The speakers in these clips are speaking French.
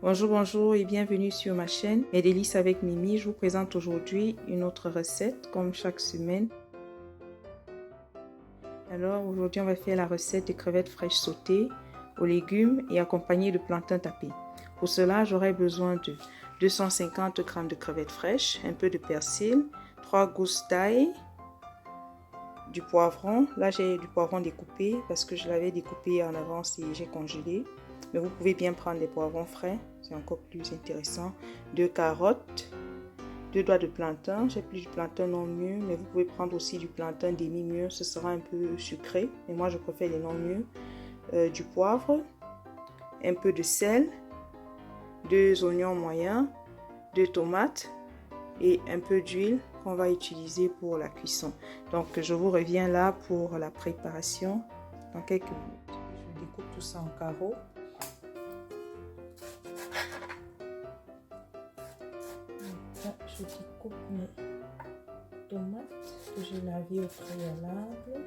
Bonjour et bienvenue sur ma chaîne Mes délices avec Mimi. Je vous présente aujourd'hui une autre recette comme chaque semaine. Alors aujourd'hui on va faire la recette de crevettes fraîches sautées aux légumes et accompagnées de plantain tapé. Pour cela j'aurai besoin de 250 g de crevettes fraîches, un peu de persil, 3 gousses d'ail, du poivron. Là j'ai du poivron découpé parce que je l'avais découpé en avance et j'ai congelé. Mais vous pouvez bien prendre des poivrons frais, c'est encore plus intéressant. 2 carottes, 2 doigts de plantain. J'ai plus du plantain non mûr, mais vous pouvez prendre aussi du plantain demi-mûr, ce sera un peu sucré. Mais moi je préfère les non mûrs. Du poivre, un peu de sel, 2 oignons moyens, 2 tomates et un peu d'huile qu'on va utiliser pour la cuisson. Donc je vous reviens là pour la préparation dans quelques minutes. Je découpe tout ça en carreaux. Je découpe mes tomates que j'ai lavées au préalable.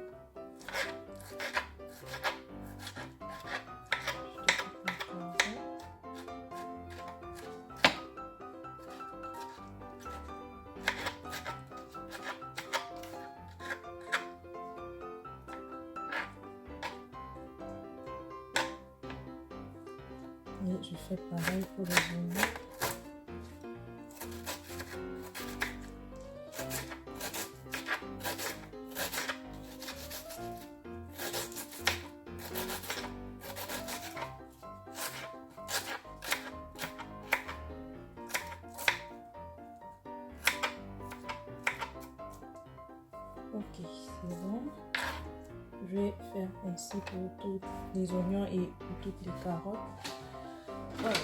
Et je fais pareil pour les oignons. Ok, c'est bon. Je vais faire ainsi pour tous les oignons et pour toutes les carottes. Voilà.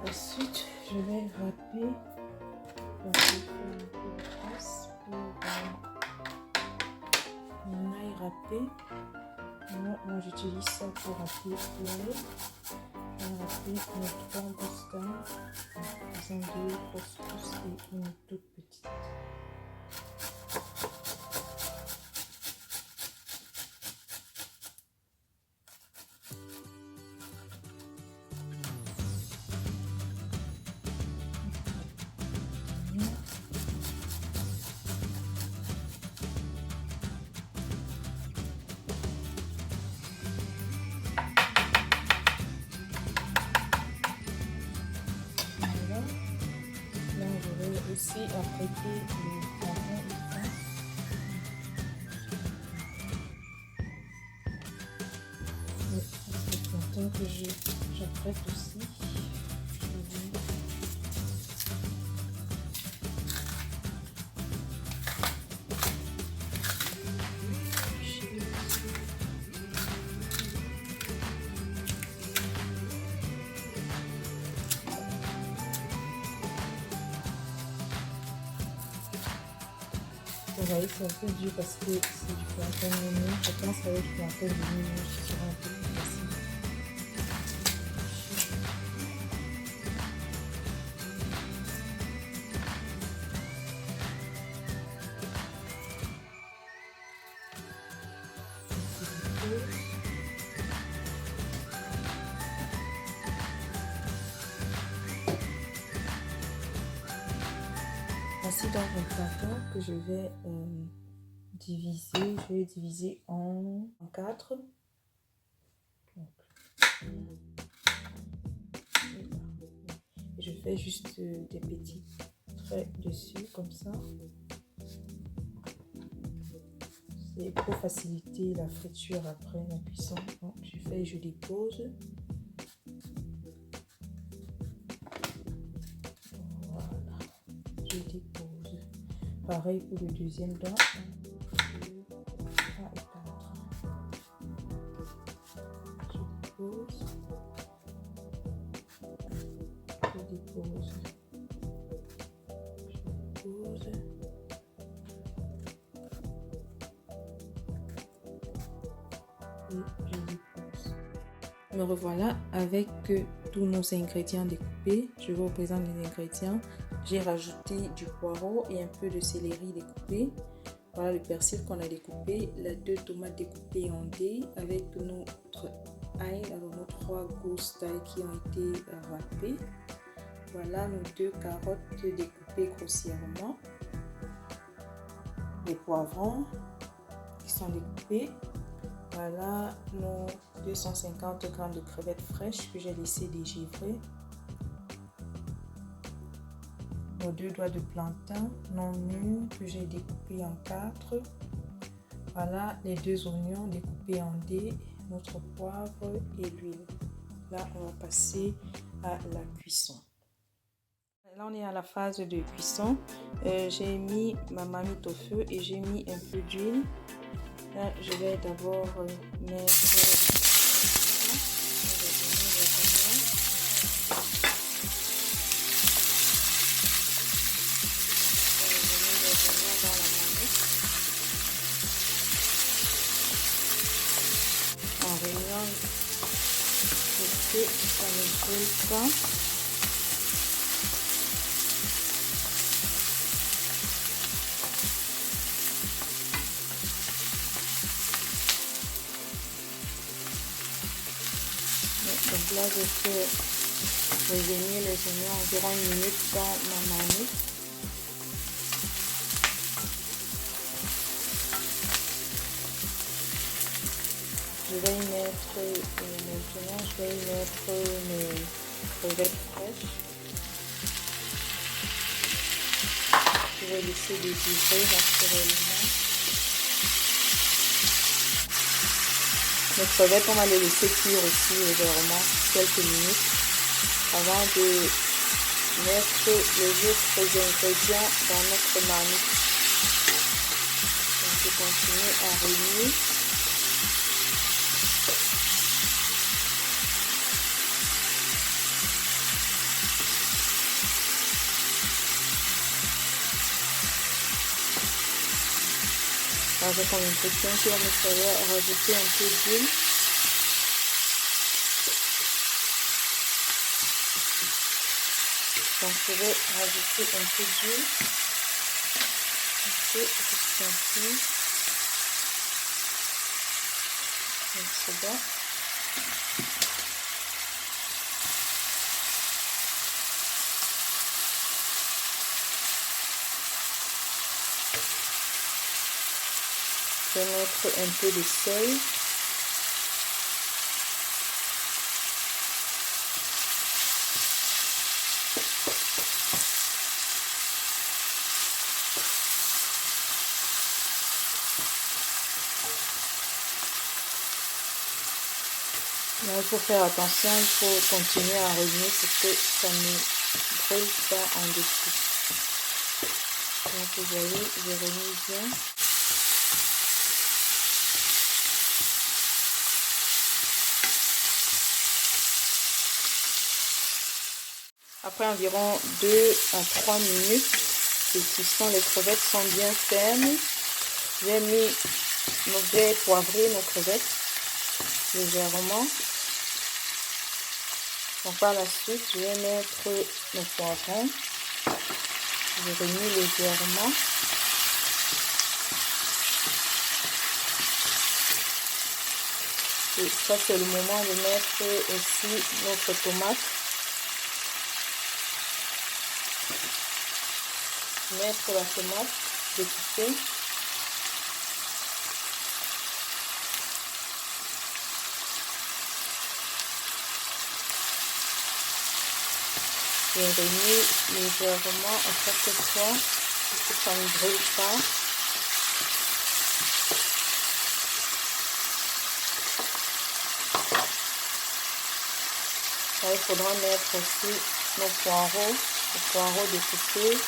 Ensuite, je vais râper. Donc, je vais faire un peu de place pour mon ail râpé. Moi j'utilise ça pour râper l'ail. Je vais râper mes 3 gousses d'ail. Ils ont 2 grosses gousses et une toute petite. Aussi apprêter les poivrons et pain. Le plantain que j'apprête aussi. Vous voyez, c'est un peu dur parce que c'est du plantain mûr. Je pense qu'avec du plantain mûr, ce sera un peu plus facile. Voici donc mon plantain que je vais diviser en 4. Et je fais juste des petits traits dessus comme ça. C'est pour faciliter la friture après la cuisson. Donc je dépose. Voilà, je dépose. Pareil pour le deuxième doigt. Je dépose. Et je dépose. Me revoilà avec tous nos ingrédients découpés. Je vous présente les ingrédients. J'ai rajouté du poireau et un peu de céleri découpé. Voilà le persil qu'on a découpé, les 2 tomates découpées en dés avec notre ail, alors nos 3 gousses d'ail qui ont été râpées. Voilà nos 2 carottes découpées grossièrement. Les poivrons qui sont découpés. Voilà nos 250 g de crevettes fraîches que j'ai laissé dégivrer. Nos 2 doigts de plantain non mûrs que j'ai découpés en 4. Voilà les 2 oignons découpés en dés, notre poivre et l'huile. Là, on va passer à la cuisson. Là, on est à la phase de cuisson. J'ai mis ma marmite au feu et j'ai mis un peu d'huile. Là, je vais d'abord mettre en réunion pour que ça ne brûle pas. Donc là, je fais revenir les oignons environ 1 minute dans ma marmite. Je vais y mettre, maintenant je vais y mettre mes crevettes fraîches. Je vais laisser dégivrer naturellement. Les crevettes, on va les laisser cuire aussi légèrement quelques minutes avant de mettre les autres ingrédients dans notre marmite. Donc je continue à remuer. Avec mon impression qu'il va me falloir rajouter un peu d'huile. Donc je vais rajouter un peu d'huile. Juste un peu. Donc c'est bon. Je vais mettre un peu de sel. Là, il faut faire attention, il faut continuer à remuer pour que ça ne brûle pas en dessous. Donc vous voyez, je remue bien. Après environ 2 à 3 minutes de cuisson, les crevettes sont bien fermes. J'ai poivré nos crevettes légèrement. Donc par la suite, je vais mettre nos poivrons. Je remue légèrement. Et ça, c'est le moment de mettre aussi notre tomate. Mettre la tomate découpée. Je remue légèrement à chaque fois pour que ça ne brûle pas. Là, il faudra mettre aussi nos poireaux découpés,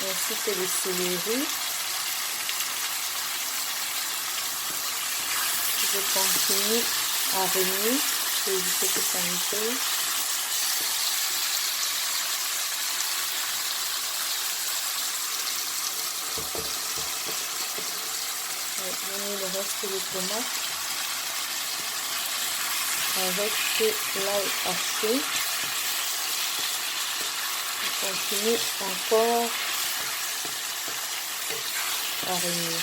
ainsi que le céleri. Je continue à remuer pour éviter que ça me brûle. Je mets le reste des tomates avec l'ail haché. Je continue encore à remuer.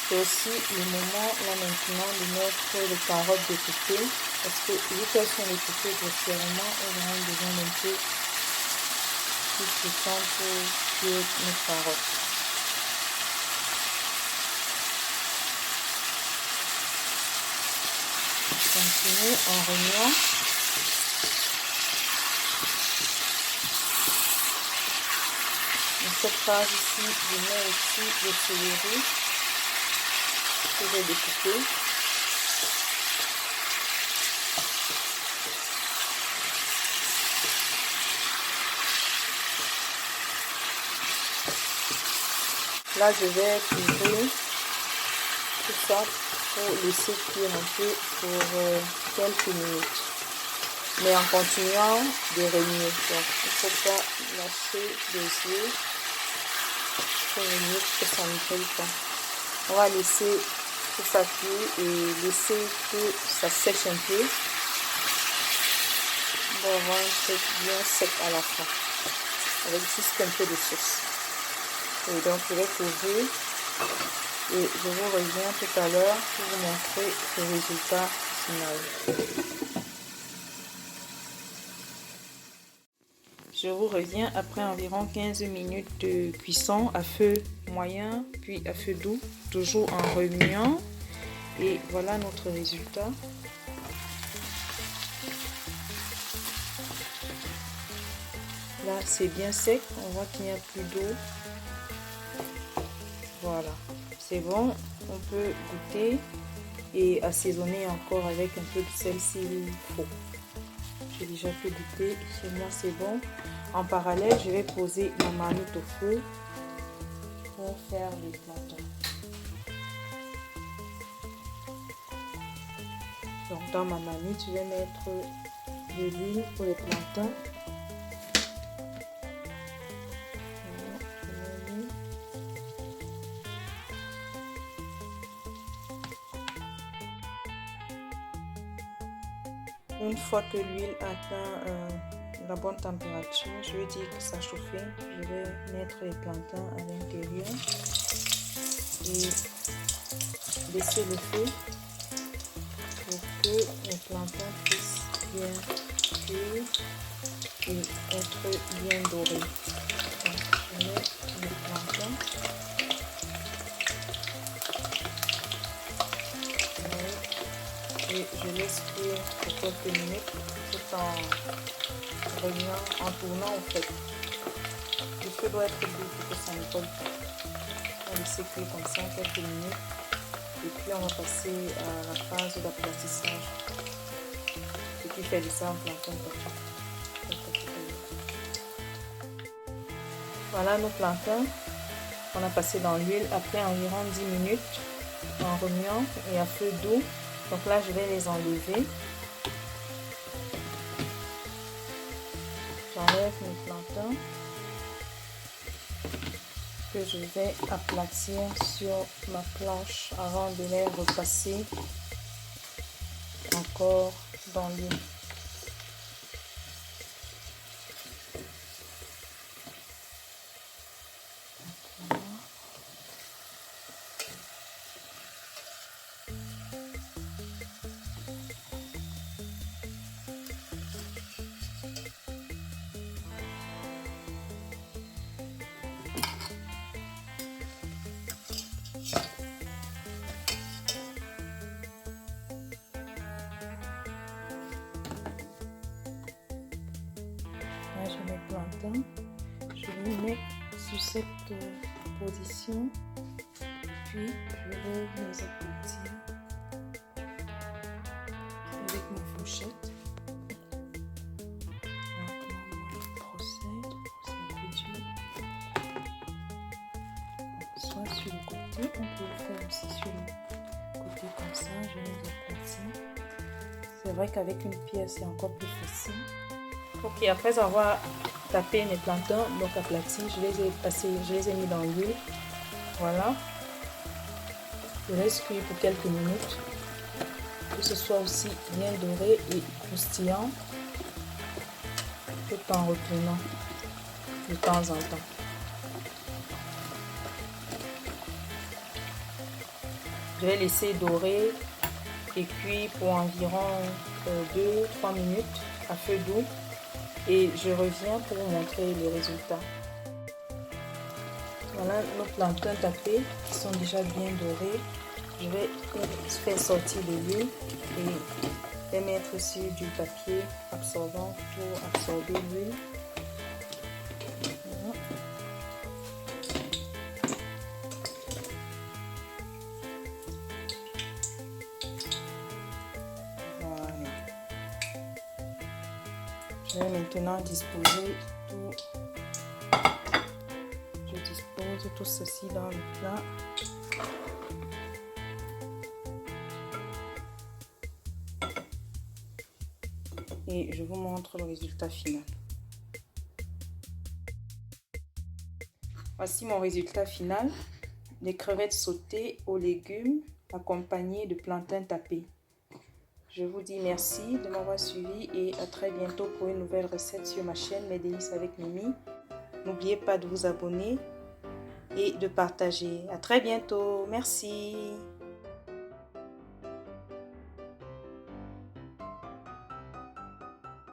C'est aussi le moment là maintenant de mettre les carottes de côté parce que vu qu'elles sont découpées grossièrement, elles auront besoin d'un peu plus de temps pour cuire nos carottes. Continue en remuant. Dans cette phase ici, je mets aussi le céleri que j'ai découpé. Là, je vais couvrir tout ça pour laisser cuire un peu pour quelques minutes. Mais en continuant de remuer. Donc, il ne faut pas lâcher les yeux. Il faut remuer pour que ça ne brûle pas. On va laisser tout ça cuire et laisser que ça sèche un peu. On va avoir un truc bien sec à la fin. Avec juste un peu de sauce. Et donc, je vais couvrir. Et je vous reviens tout à l'heure pour vous montrer le résultat final. Je vous reviens après environ 15 minutes de cuisson à feu moyen puis à feu doux, toujours en remuant. Et voilà notre résultat. Là, c'est bien sec. On voit qu'il n'y a plus d'eau. Voilà, c'est bon. On peut goûter et assaisonner encore avec un peu de sel s'il faut. J'ai déjà pu goûter. Chez moi, c'est bon. En parallèle, je vais poser ma marmite au four pour faire les plantains. Donc, dans ma marmite, je vais mettre de l'huile pour les plantains. Une fois que l'huile atteint la bonne température, je veux dire que ça a chauffé, je vais mettre les plantains à l'intérieur et baisser le feu pour que les plantains puissent bien cuire et être bien dorés. Donc, je mets les plantains. Et je laisse cuire pour quelques minutes tout en remuant, en tournant en fait. Le feu doit être doux pour que ça ne colle pas. On va laisser cuire comme ça quelques minutes et puis on va passer à la phase d'aplatissage. Ce qui fait de ça un plantain partout. Voilà nos plantains. On a passé dans l'huile après environ 10 minutes en remuant et à feu doux. Donc là, je vais les enlever. J'enlève mes plantains que je vais aplatir sur ma planche avant de les repasser encore dans l'huile. Là, je mets plantain, je les mets sur cette position, puis je vais les aplatir avec ma fourchette. Maintenant, on procède soit sur le côté, on peut le faire aussi sur le côté comme ça, je les aplatis. C'est vrai qu'avec une pierre, c'est encore plus facile. Ok, après avoir tapé mes plantains, donc aplatis, je les ai mis dans l'huile. Voilà. Je laisse cuire pour quelques minutes. Que ce soit aussi bien doré et croustillant. Tout en retournant de temps en temps. Je vais laisser dorer et cuire pour environ 2-3 minutes à feu doux. Et je reviens pour vous montrer les résultats. Voilà nos plantains tapés qui sont déjà bien dorés. Je vais faire sortir de l'huile et les mettre sur du papier absorbant pour absorber l'huile. Voilà. Je vais maintenant disposer tout. Je dispose tout ceci dans le plat. Et je vous montre le résultat final. Voici mon résultat final. Des crevettes sautées aux légumes accompagnées de plantains tapés. Je vous dis merci de m'avoir suivi et à très bientôt pour une nouvelle recette sur ma chaîne Mes Délices avec Mimi. N'oubliez pas de vous abonner et de partager. À très bientôt. Merci.